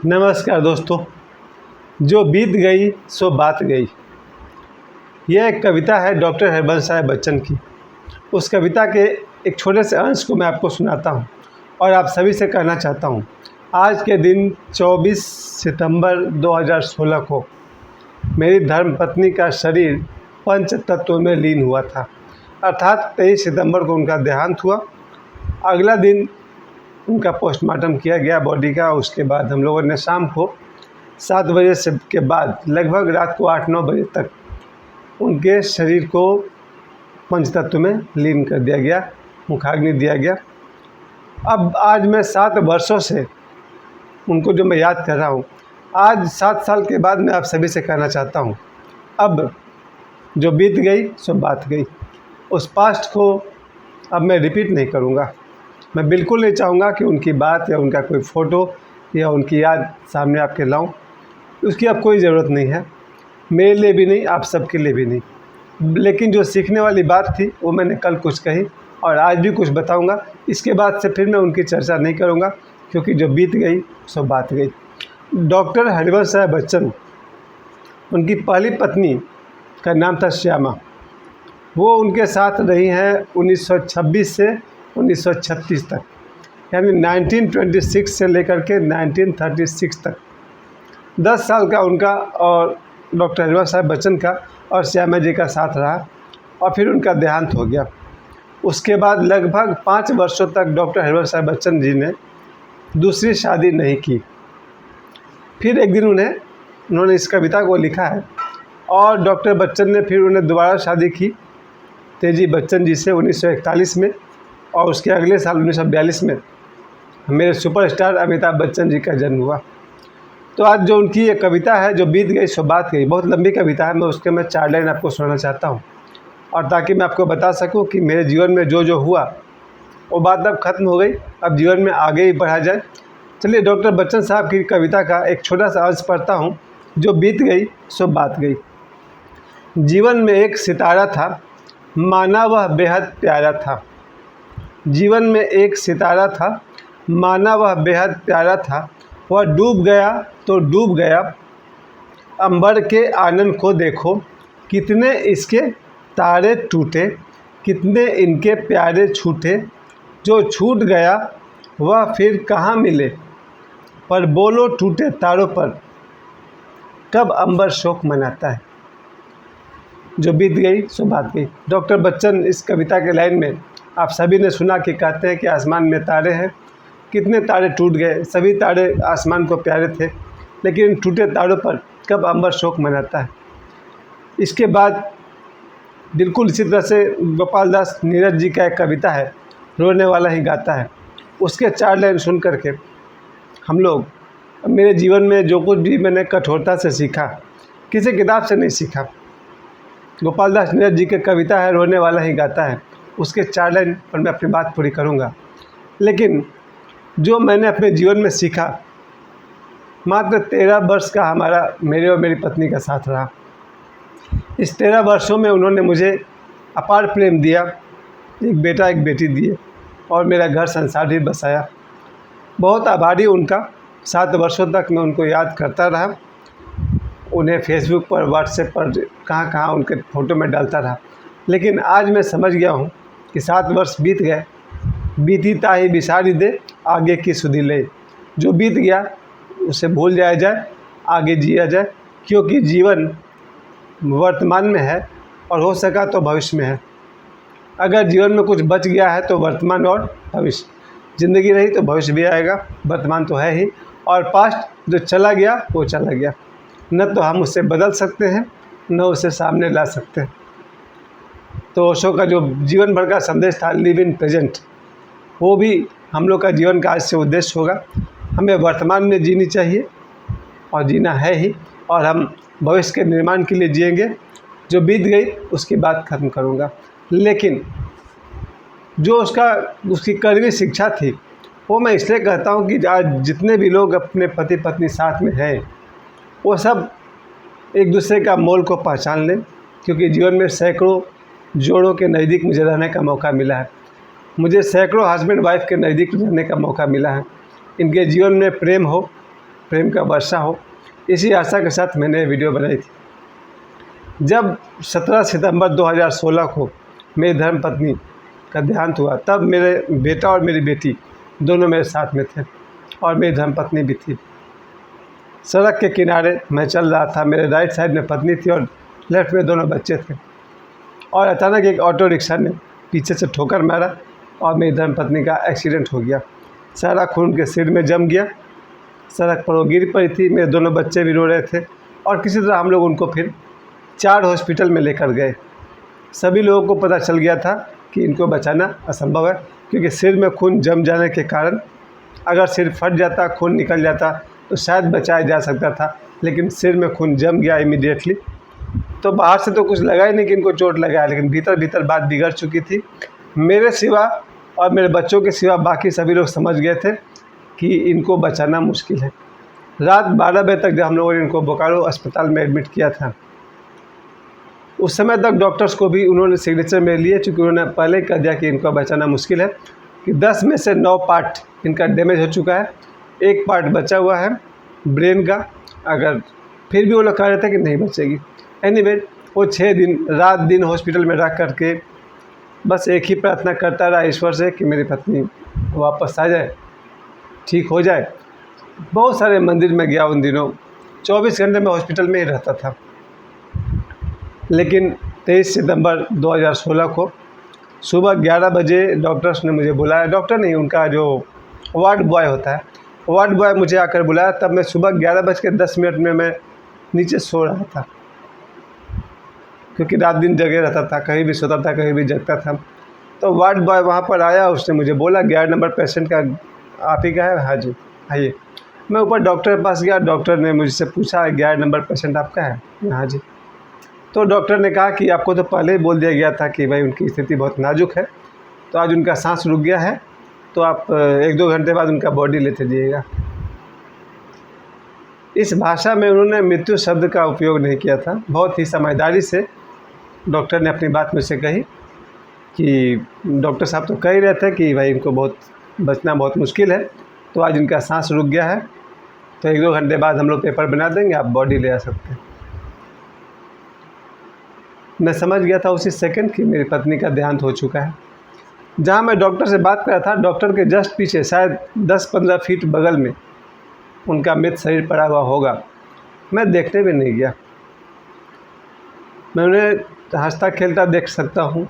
नमस्कार दोस्तों। जो बीत गई सो बात गई। यह एक कविता है डॉक्टर हरिवंश राय बच्चन की। उस कविता के एक छोटे से अंश को मैं आपको सुनाता हूँ और आप सभी से कहना चाहता हूँ, आज के दिन 24 सितंबर 2016 को मेरी धर्मपत्नी का शरीर पंच तत्वों में लीन हुआ था। अर्थात 23 सितंबर को उनका देहांत हुआ। अगला दिन उनका पोस्टमार्टम किया गया बॉडी का। उसके बाद हम लोगों ने शाम को 7 बजे से के बाद लगभग रात को 8-9 बजे तक उनके शरीर को पंचतत्व में लीन कर दिया गया, मुखाग्नि दिया गया। अब आज मैं 7 वर्षों से उनको जो मैं याद कर रहा हूँ, आज 7 साल के बाद मैं आप सभी से कहना चाहता हूँ, अब जो बीत गई सो बात गई। उस पास्ट को अब मैं रिपीट नहीं करूँगा। मैं बिल्कुल नहीं चाहूँगा कि उनकी बात या उनका कोई फ़ोटो या उनकी याद सामने आपके लाऊं। उसकी अब कोई ज़रूरत नहीं है, मेरे लिए भी नहीं, आप सबके लिए भी नहीं। लेकिन जो सीखने वाली बात थी वो मैंने कल कुछ कही और आज भी कुछ बताऊंगा। इसके बाद से फिर मैं उनकी चर्चा नहीं करूंगा, क्योंकि जो बीत गई सो बात गई। डॉक्टर हरिवंश राय बच्चन, उनकी पहली पत्नी का नाम था श्यामा। वो उनके साथ रही हैं 1926 से 1936 तक, यानी 1926 से लेकर के 1936 तक 10 साल का उनका और डॉक्टर हरिवंश राय बच्चन का और श्यामा जी का साथ रहा और फिर उनका देहांत हो गया। उसके बाद लगभग 5 वर्षों तक डॉक्टर हरिवंश राय बच्चन जी ने दूसरी शादी नहीं की। फिर एक दिन उन्होंने इस कविता को लिखा है और डॉक्टर बच्चन ने फिर उन्हें दोबारा शादी की तेजी बच्चन जी से 1941 में, और उसके अगले साल 1942 में मेरे सुपरस्टार अमिताभ बच्चन जी का जन्म हुआ। तो आज जो उनकी ये कविता है, जो बीत गई सो बात गई, बहुत लंबी कविता है। मैं उसके 4 लाइन आपको सुनाना चाहता हूँ, और ताकि मैं आपको बता सकूँ कि मेरे जीवन में जो जो हुआ वो बात अब ख़त्म हो गई, अब जीवन में आगे ही बढ़ा जाए। चलिए डॉक्टर बच्चन साहब की कविता का एक छोटा सा अंश पढ़ता हूँ। जो बीत गई सो बात गई। जीवन में एक सितारा था, माना वह बेहद प्यारा था। जीवन में एक सितारा था, माना वह बेहद प्यारा था। वह डूब गया तो डूब गया, अंबर के आनंद को देखो, कितने इसके तारे टूटे, कितने इनके प्यारे छूटे। जो छूट गया वह फिर कहाँ मिले, पर बोलो टूटे तारों पर कब अंबर शोक मनाता है। जो बीत गई सो बात गई। डॉक्टर बच्चन इस कविता के लाइन में आप सभी ने सुना कि कहते हैं कि आसमान में तारे हैं, कितने तारे टूट गए। सभी तारे आसमान को प्यारे थे, लेकिन इन टूटे तारों पर कब अंबर शोक मनाता है। इसके बाद बिल्कुल इसी तरह से गोपाल दास नीरज जी का एक कविता है, रोने वाला ही गाता है। उसके 4 लाइन सुन करके हम लोग मेरे जीवन में जो कुछ भी मैंने कठोरता से सीखा, किसी किताब से नहीं सीखा। गोपाल दास नीरज जी की कविता है, रोने वाला ही गाता है। उसके 4 लाइन पर मैं अपनी बात पूरी करूंगा। लेकिन जो मैंने अपने जीवन में सीखा, मात्र 13 वर्ष का हमारा मेरे और मेरी पत्नी का साथ रहा। इस 13 वर्षों में उन्होंने मुझे अपार प्रेम दिया, एक बेटा एक बेटी दिए और मेरा घर संसार भी बसाया। बहुत आभारी उनका। 7 वर्षों तक मैं उनको याद करता रहा, उन्हें फेसबुक पर, व्हाट्सएप पर, कहाँ कहाँ उनके फ़ोटो में डालता रहा। लेकिन आज मैं समझ गया हूँ कि 7 वर्ष बीत गए, बीती ताही बिसारी दे, आगे की सुधि ले। जो बीत गया उसे भूल जाया जाए, आगे जिया जाए, क्योंकि जीवन वर्तमान में है और हो सका तो भविष्य में है। अगर जीवन में कुछ बच गया है तो वर्तमान और भविष्य। ज़िंदगी रही तो भविष्य भी आएगा, वर्तमान तो है ही, और पास्ट जो चला गया वो चला गया। न तो हम उसे बदल सकते हैं, न उसे सामने ला सकते हैं। तो ओशो का जो जीवन भर का संदेश था, लिव इन प्रेजेंट, वो भी हम लोग का जीवन का आज से उद्देश्य होगा। हमें वर्तमान में जीनी चाहिए और जीना है ही, और हम भविष्य के निर्माण के लिए जिएंगे। जो बीत गई उसकी बात ख़त्म करूँगा। लेकिन जो उसकी कड़वी शिक्षा थी, वो मैं इसलिए कहता हूँ कि आज जितने भी लोग अपने पति पत्नी साथ में हैं, वो सब एक दूसरे का मोल को पहचान लें, क्योंकि जीवन में सैकड़ों जोड़ों के नज़दीक मुझे रहने का मौका मिला है। मुझे सैकड़ों हस्बैंड वाइफ के नज़दीक रहने का मौका मिला है। इनके जीवन में प्रेम हो, प्रेम का वर्षा हो, इसी आशा के साथ मैंने ये वीडियो बनाई थी। जब 17 सितंबर 2016 को मेरी धर्मपत्नी का देहांत हुआ, तब मेरे बेटा और मेरी बेटी दोनों मेरे साथ में थे और मेरी धर्मपत्नी भी थी। सड़क के किनारे मैं चल रहा था, मेरे राइट साइड में पत्नी थी और लेफ्ट में दोनों बच्चे थे, और अचानक एक ऑटो रिक्शा ने पीछे से ठोकर मारा और मेरी धर्मपत्नी का एक्सीडेंट हो गया। सारा खून उनके सिर में जम गया, सड़क पर वो गिर पड़ी थी। मेरे दोनों बच्चे भी रो रहे थे और किसी तरह हम लोग उनको फिर 4 हॉस्पिटल में लेकर गए। सभी लोगों को पता चल गया था कि इनको बचाना असंभव है, क्योंकि सिर में खून जम जाने के कारण अगर सिर फट जाता, खून निकल जाता तो शायद बचाया जा सकता था, लेकिन सिर में खून जम गया इमीडिएटली। तो बाहर से तो कुछ लगा ही नहीं कि इनको चोट लगा है, लेकिन भीतर भीतर बात बिगड़ चुकी थी। मेरे सिवा और मेरे बच्चों के सिवा बाकी सभी लोग समझ गए थे कि इनको बचाना मुश्किल है। रात 12 बजे तक जब हम लोगों ने इनको बोकारो अस्पताल में एडमिट किया था, उस समय तक डॉक्टर्स को भी उन्होंने सिग्नेचर में लिए, चूँकि उन्होंने पहले ही कह दिया कि इनको बचाना मुश्किल है, कि 10 में से 9 पार्ट इनका डैमेज हो चुका है, 1 पार्ट बचा हुआ है ब्रेन का। अगर फिर भी वो लोग कह रहे थे कि नहीं बचेगी। एनीवे, वो 6 दिन रात दिन हॉस्पिटल में रह कर के बस एक ही प्रार्थना करता रहा ईश्वर से कि मेरी पत्नी वापस आ जाए, ठीक हो जाए। बहुत सारे मंदिर में गया उन दिनों, 24 घंटे में हॉस्पिटल में ही रहता था। लेकिन 23 सितंबर 2016 को सुबह 11 बजे डॉक्टर्स ने मुझे बुलाया। डॉक्टर नहीं, उनका जो वार्ड बॉय होता है, वार्ड बॉय मुझे आकर बुलाया। तब मैं सुबह 11:10 में मैं नीचे सो रहा था, क्योंकि रात दिन जगे रहता था, कहीं भी सोता था, कहीं भी जगता था। तो वार्ड बॉय वहाँ पर आया, उसने मुझे बोला 11 नंबर पेशेंट का आप ही का है? हाँ जी, आइए। मैं ऊपर डॉक्टर के पास गया, डॉक्टर ने मुझसे पूछा 11 नंबर पेशेंट आपका है? हाँ जी। तो डॉक्टर ने कहा कि आपको तो पहले ही बोल दिया गया था कि भाई उनकी स्थिति बहुत नाजुक है, तो आज उनका सांस रुक गया है, तो आप 1-2 घंटे बाद उनका बॉडी लेते जाइएगा। इस भाषा में उन्होंने मृत्यु शब्द का उपयोग नहीं किया था। बहुत ही समझदारी से डॉक्टर ने अपनी बात मुझसे कही कि डॉक्टर साहब तो कह ही रहे थे कि भाई इनको बचना बहुत मुश्किल है, तो आज इनका सांस रुक गया है, तो 1-2 घंटे बाद हम लोग पेपर बना देंगे, आप बॉडी ले आ सकते हैं। मैं समझ गया था उसी सेकंड कि मेरी पत्नी का देहांत हो चुका है। जहाँ मैं डॉक्टर से बात कर रहा था, डॉक्टर के जस्ट पीछे शायद 10-15 फीट बगल में उनका मृत शरीर पड़ा हुआ होगा। मैं देखने भी नहीं गया। मैं उन्हें हंसता खेलता देख सकता हूँ,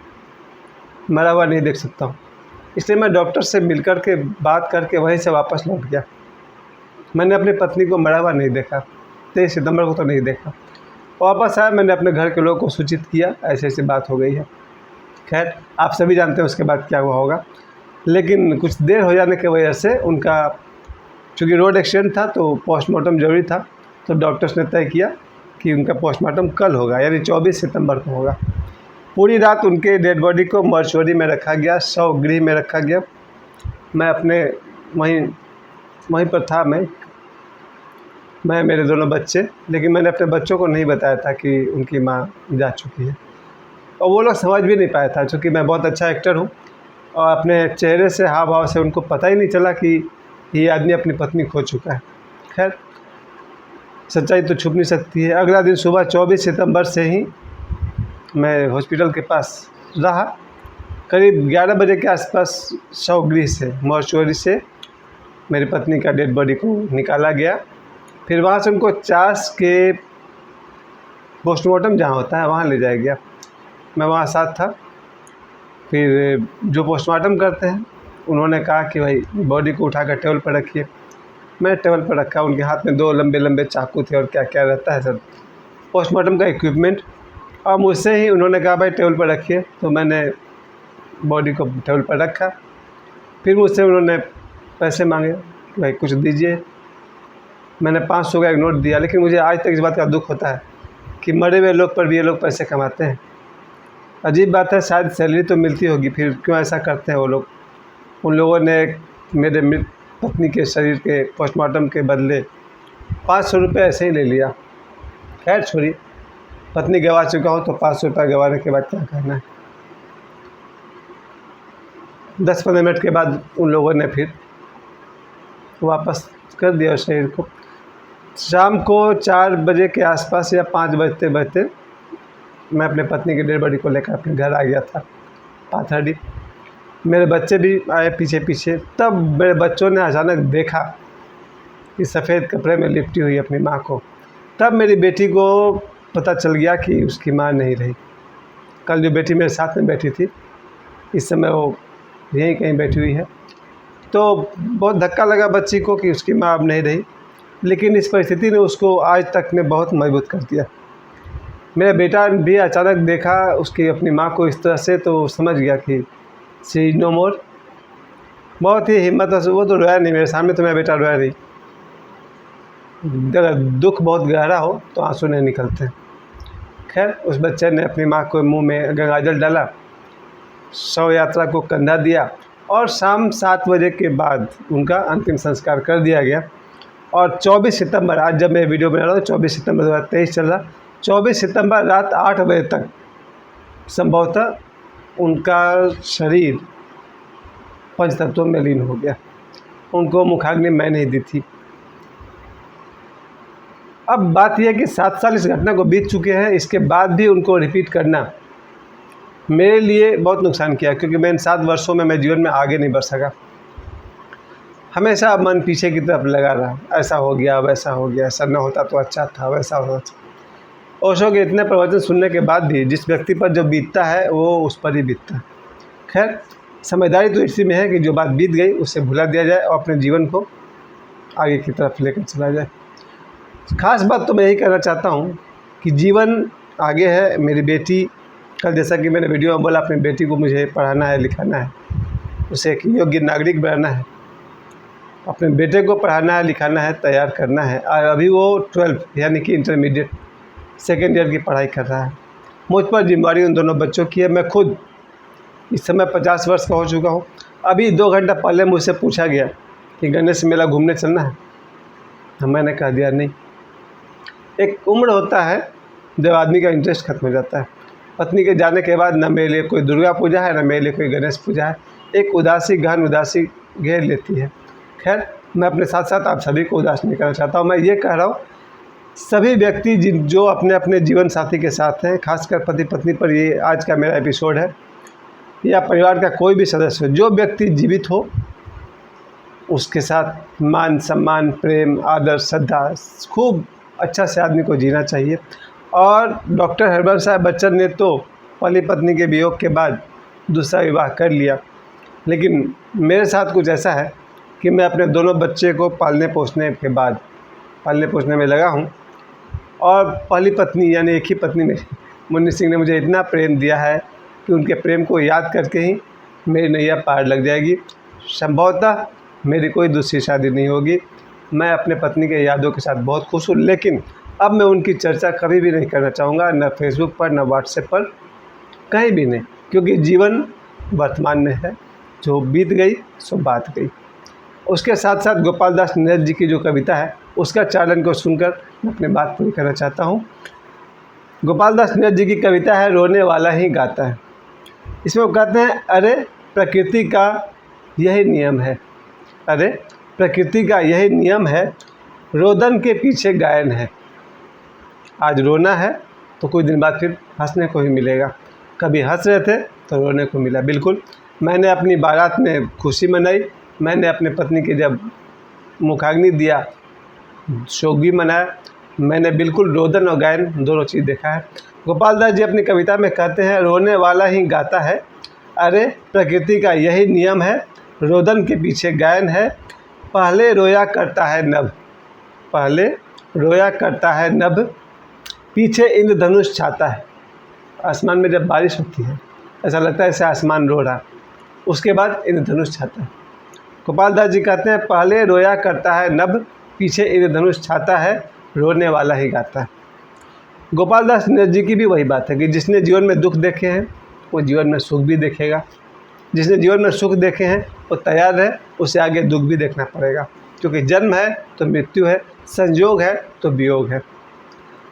मरा हुआ नहीं देख सकता हूँ। इसलिए मैं डॉक्टर से मिल कर के बात करके वहीं से वापस लौट गया। मैंने अपनी पत्नी को मरा हुआ नहीं देखा, 23 सितंबर को तो नहीं देखा। वापस आया, मैंने अपने घर के लोगों को सूचित किया, ऐसी ऐसी बात हो गई है। खैर, आप सभी जानते हैं उसके बाद क्या हुआ होगा। लेकिन कुछ देर हो जाने की वजह से उनका, चूँकि रोड एक्सीडेंट था तो पोस्टमार्टम ज़रूरी था, तो डॉक्टर्स ने तय किया कि उनका पोस्टमार्टम कल होगा, यानी 24 सितंबर को होगा। पूरी रात उनके डेड बॉडी को मॉर्चुरी में रखा गया, शव गृह में रखा गया। मैं अपने वहीं पर था, मैं मेरे दोनों बच्चे। लेकिन मैंने अपने बच्चों को नहीं बताया था कि उनकी माँ जा चुकी है, और वो लोग समझ भी नहीं पाया था, क्योंकि मैं बहुत अच्छा एक्टर हूँ, और अपने चेहरे से, हाव भाव से उनको पता ही नहीं चला कि ये आदमी अपनी पत्नी खो चुका है। खैर, सच्चाई तो छुप नहीं सकती है। अगला दिन सुबह 24 सितंबर से ही मैं हॉस्पिटल के पास रहा। करीब 11 बजे के आसपास शवगृह से, मॉर्चुरी से मेरी पत्नी का डेड बॉडी को निकाला गया। फिर वहाँ से उनको चास के पोस्टमार्टम जहाँ होता है वहाँ ले जाया गया। मैं वहाँ साथ था। फिर जो पोस्टमार्टम करते हैं उन्होंने कहा कि भाई बॉडी को उठाकर टेबल पर रखिए। मैंने टेबल पर रखा, उनके हाथ में 2 लंबे लंबे चाकू थे और क्या क्या रहता है सर, पोस्टमार्टम का इक्विपमेंट। और मुझसे ही उन्होंने कहा भाई टेबल पर रखिए, तो मैंने बॉडी को टेबल पर रखा। फिर मुझसे उन्होंने पैसे मांगे, भाई कुछ दीजिए। मैंने 500 का एक नोट दिया। लेकिन मुझे आज तक इस बात का दुख होता है कि मरे हुए लोग पर भी ये लोग पैसे कमाते हैं। अजीब बात है, शायद सैलरी तो मिलती होगी, फिर क्यों ऐसा करते हैं वो लोग। उन लोगों ने मेरे मृत पत्नी के शरीर के पोस्टमार्टम के बदले 500 रुपये ऐसे ही ले लिया। खैर छोड़िए, पत्नी गंवा चुका हूँ तो 500 रुपये गंवाने के बाद क्या करना है। 10-15 मिनट के बाद उन लोगों ने फिर वापस कर दिया शरीर को। शाम को 4 बजे के आसपास या 5 बजते बजते मैं अपने पत्नी की डेड बॉडी को लेकर अपने घर आ गया था पाथरडी। मेरे बच्चे भी आए पीछे पीछे। तब मेरे बच्चों ने अचानक देखा कि सफ़ेद कपड़े में लिपटी हुई अपनी माँ को। तब मेरी बेटी को पता चल गया कि उसकी माँ नहीं रही। कल जो बेटी मेरे साथ में बैठी थी, इस समय वो यहीं कहीं बैठी हुई है। तो बहुत धक्का लगा बच्ची को कि उसकी माँ अब नहीं रही, लेकिन इस परिस्थिति ने उसको आज तक में बहुत मजबूत कर दिया। मेरा बेटा भी अचानक देखा उसकी अपनी माँ को इस तरह से, तो समझ गया कि शी इज़ नो मोर। बहुत ही हिम्मत, वो तो रोया नहीं मेरे सामने, तो मेरा बेटा रोया नहीं। अगर दुख बहुत गहरा हो तो आंसू नहीं निकलते। खैर, उस बच्चे ने अपनी माँ को मुंह में गंगाजल डाला, शव यात्रा को कंधा दिया और शाम 7 बजे के बाद उनका अंतिम संस्कार कर दिया गया। और 24 सितंबर, आज जब मैं वीडियो बना रहा हूँ 24 सितंबर 2023 चल रहा, 24 सितंबर रात 8 बजे तक संभवतः उनका शरीर पंचतत्वों में लीन हो गया। उनको मुखाग्नि मैं नहीं दी थी। अब बात यह है कि 7 साल इस घटना को बीत चुके हैं, इसके बाद भी उनको रिपीट करना मेरे लिए बहुत नुकसान किया, क्योंकि मैं इन 7 वर्षों में मैं जीवन में आगे नहीं बढ़ सका। हमेशा मन पीछे की तरफ लगा रहा, ऐसा हो गया, वैसा हो गया, ऐसा न होता तो अच्छा था, वैसा होता। ओशो के इतने प्रवचन सुनने के बाद भी जिस व्यक्ति पर जो बीतता है वो उस पर ही बीतता है। खैर, समझदारी तो इसी में है कि जो बात बीत गई उसे भुला दिया जाए और अपने जीवन को आगे की तरफ लेकर चला जाए। खास बात तो मैं यही कहना चाहता हूँ कि जीवन आगे है। मेरी बेटी, कल जैसा कि मैंने वीडियो में बोला, अपनी बेटी को मुझे पढ़ाना है, लिखाना है, उसे एक योग्य नागरिक बनाना है, अपने बेटे को पढ़ाना है, लिखाना है, तैयार करना है। और अभी वो 12 यानी कि इंटरमीडिएट सेकेंड ईयर की पढ़ाई कर रहा है। मुझ पर जिम्मेदारी उन दोनों बच्चों की है। मैं खुद इस समय 50 वर्ष का हो चुका हूँ। अभी 2 घंटा पहले मुझसे पूछा गया कि गणेश मेला घूमने चलना है, तो मैंने कह दिया नहीं। एक उम्र होता है जब आदमी का इंटरेस्ट खत्म हो जाता है। पत्नी के जाने के बाद न मेरे लिए कोई दुर्गा पूजा है, न मेरे लिए कोई गणेश पूजा है। एक उदासी, गहन उदासी घेर लेती है। खैर, मैं अपने साथ साथ आप सभी को उदास नहीं करना चाहता हूँ। मैं ये कह रहा हूँ, सभी व्यक्ति जो अपने अपने जीवन साथी के साथ हैं, खासकर पति पत्नी पर ये आज का मेरा एपिसोड है, या परिवार का कोई भी सदस्य हो, जो व्यक्ति जीवित हो उसके साथ मान सम्मान, प्रेम, आदर, श्रद्धा खूब अच्छा से आदमी को जीना चाहिए। और डॉक्टर हरबंस साहब बच्चन ने तो पति पत्नी के वियोग के बाद दूसरा विवाह कर लिया, लेकिन मेरे साथ कुछ ऐसा है कि मैं अपने दोनों बच्चे को पालने पोसने के बाद पालने पोसने में लगा हूँ। और पहली पत्नी यानी एक ही पत्नी में मुन्नी सिंह ने मुझे इतना प्रेम दिया है कि उनके प्रेम को याद करके ही मेरी नैया पार लग जाएगी। संभवतः मेरी कोई दूसरी शादी नहीं होगी। मैं अपने पत्नी के यादों के साथ बहुत खुश हूँ, लेकिन अब मैं उनकी चर्चा कभी भी नहीं करना चाहूँगा, न फेसबुक पर, न व्हाट्सएप पर, कहीं भी नहीं, क्योंकि जीवन वर्तमान में है। जो बीत गई सो बात गई। उसके साथ साथ गोपाल दास नीरज जी की जो कविता है उसका चालन को सुनकर मैं अपनी बात पूरी करना चाहता हूँ। गोपाल दास नीरज जी की कविता है, रोने वाला ही गाता है। इसमें वो कहते हैं, अरे प्रकृति का यही नियम है, अरे प्रकृति का यही नियम है, रोदन के पीछे गायन है। आज रोना है तो कुछ दिन बाद फिर हंसने को ही मिलेगा। कभी हंस रहे थे तो रोने को मिला। बिल्कुल, मैंने अपनी बारात में खुशी मनाई, मैंने अपने पत्नी के जब मुखाग्नि दिया शोक भी मनाया। मैंने बिल्कुल रोदन और गायन दोनों चीज़ देखा है। गोपाल दास जी अपनी कविता में कहते हैं, रोने वाला ही गाता है, अरे प्रकृति का यही नियम है, रोदन के पीछे गायन है। पहले रोया करता है नभ, पहले रोया करता है नभ, पीछे इंद्रधनुष छाता है। आसमान में जब बारिश होती है ऐसा लगता है जैसे आसमान रो रहा, उसके बाद इंद्रधनुष छाता है। गोपाल दास जी कहते हैं, पहले रोया करता है नभ, पीछे इंद्रधनुष छाता है, रोने वाला ही गाता है। गोपाल दास नीरज जी की भी वही बात है कि जिसने जीवन में दुख देखे हैं वो जीवन में सुख भी देखेगा, जिसने जीवन में सुख देखे हैं वो तैयार है, उसे आगे दुख भी देखना पड़ेगा, क्योंकि जन्म है तो मृत्यु है, संयोग है तो वियोग है।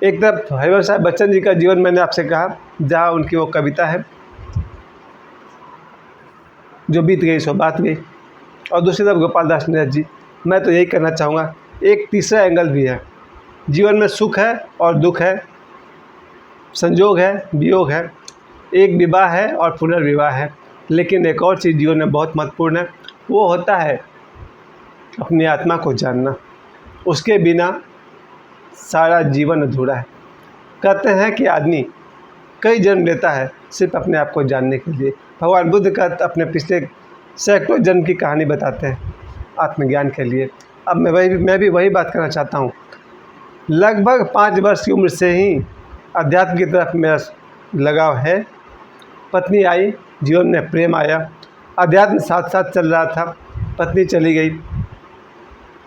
एक तरफ हरिवंश साहब बच्चन जी का जीवन मैंने आपसे कहा, जहाँ उनकी वो कविता है, जो बीत गई सो बात गई, और दूसरी तरफ गोपाल दास नीरज जी। मैं तो यही कहना चाहूँगा, एक तीसरा एंगल भी है जीवन में सुख है और दुख है, संजोग है, वियोग है, एक विवाह है और पुनर्विवाह है, लेकिन एक और चीज़ जीवन में बहुत महत्वपूर्ण है, वो होता है अपनी आत्मा को जानना। उसके बिना सारा जीवन अधूरा है। कहते हैं कि आदमी कई जन्म लेता है सिर्फ अपने आप को जानने के लिए। भगवान बुद्ध का अपने पिछले सैकड़ों जन्म की कहानी बताते हैं आत्मज्ञान के लिए। अब मैं भी वही बात करना चाहता हूँ। लगभग 5 वर्ष की उम्र से ही अध्यात्म की तरफ मेरा लगाव है। पत्नी आई, जीवन में प्रेम आया, अध्यात्म साथ साथ चल रहा था। पत्नी चली गई,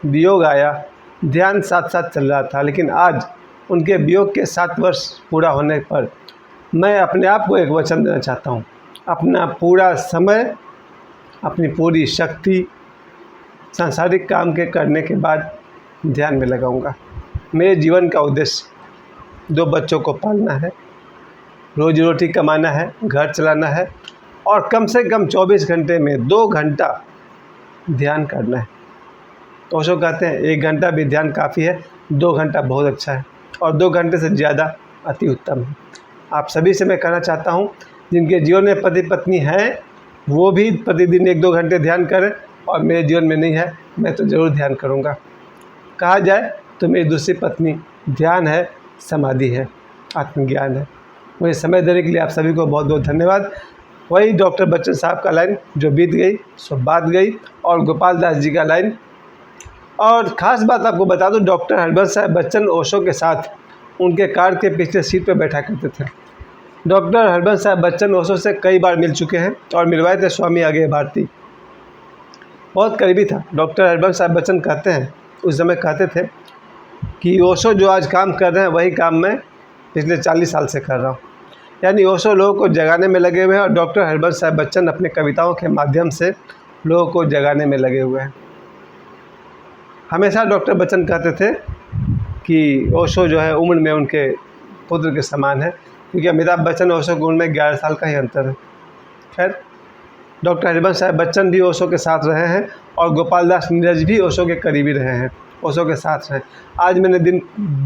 वियोग आया, ध्यान साथ साथ चल रहा था। लेकिन आज उनके वियोग के 7 वर्ष पूरा होने पर मैं अपने आप को एक वचन देना चाहता हूँ। अपना पूरा समय, अपनी पूरी शक्ति सांसारिक काम के करने के बाद ध्यान में लगाऊंगा। मेरे जीवन का उद्देश्य 2 बच्चों को पालना है, रोजी रोटी कमाना है, घर चलाना है और कम से कम 24 घंटे में 2 घंटा ध्यान करना है। ओशो कहते हैं 1 घंटा भी ध्यान काफ़ी है, 2 घंटा बहुत अच्छा है और 2 घंटे से ज़्यादा अति उत्तम है। आप सभी से मैं कहना चाहता हूँ, जिनके जीवन में पति पत्नी हैं वो भी प्रतिदिन 1-2 घंटे ध्यान करें, और मेरे जीवन में नहीं है, मैं तो ज़रूर ध्यान करूँगा। कहा जाए तो मेरी दूसरी पत्नी ध्यान है, समाधि है, आत्मज्ञान है। मुझे समय देने के लिए आप सभी को बहुत बहुत धन्यवाद। वही डॉक्टर बच्चन साहब का लाइन, जो बीत गई सो बात गई, और गोपाल दास जी का लाइन। और ख़ास बात आपको बता दूं, डॉक्टर हरबंस साहब बच्चन ओशो के साथ उनके कार के पिछले सीट पर बैठा करते थे। डॉक्टर हरबंस साहब बच्चन ओशो से कई बार मिल चुके हैं और मिलवाए थे स्वामी आगे भारती, बहुत करीबी था। डॉक्टर हरबंस साहब बच्चन कहते हैं, उस समय कहते थे कि ओशो जो आज काम कर रहे हैं वही काम मैं पिछले 40 साल से कर रहा हूँ। यानी ओशो लोगों को जगाने में लगे हुए हैं और डॉक्टर हरबंस साहब बच्चन अपने कविताओं के माध्यम से लोगों को जगाने में लगे हुए हैं। हमेशा डॉक्टर बच्चन कहते थे कि ओशो जो है उम्र में उनके पुत्र के समान है, क्योंकि अमिताभ बच्चन और ओशो की उम्र में 11 साल का ही अंतर है। खैर, डॉक्टर हरबंस साहब बच्चन भी ओशो के साथ रहे हैं और गोपाल दास नीरज भी ओशो के करीबी रहे हैं, ओशो के साथ रहे। आज मैंने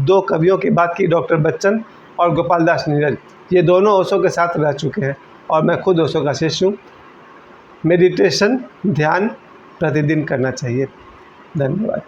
2 कवियों की बात की, डॉक्टर बच्चन और गोपाल दास नीरज। ये दोनों ओशो के साथ रह चुके हैं और मैं खुद ओशो का शिष्य हूँ। मेडिटेशन, ध्यान प्रतिदिन करना चाहिए। धन्यवाद।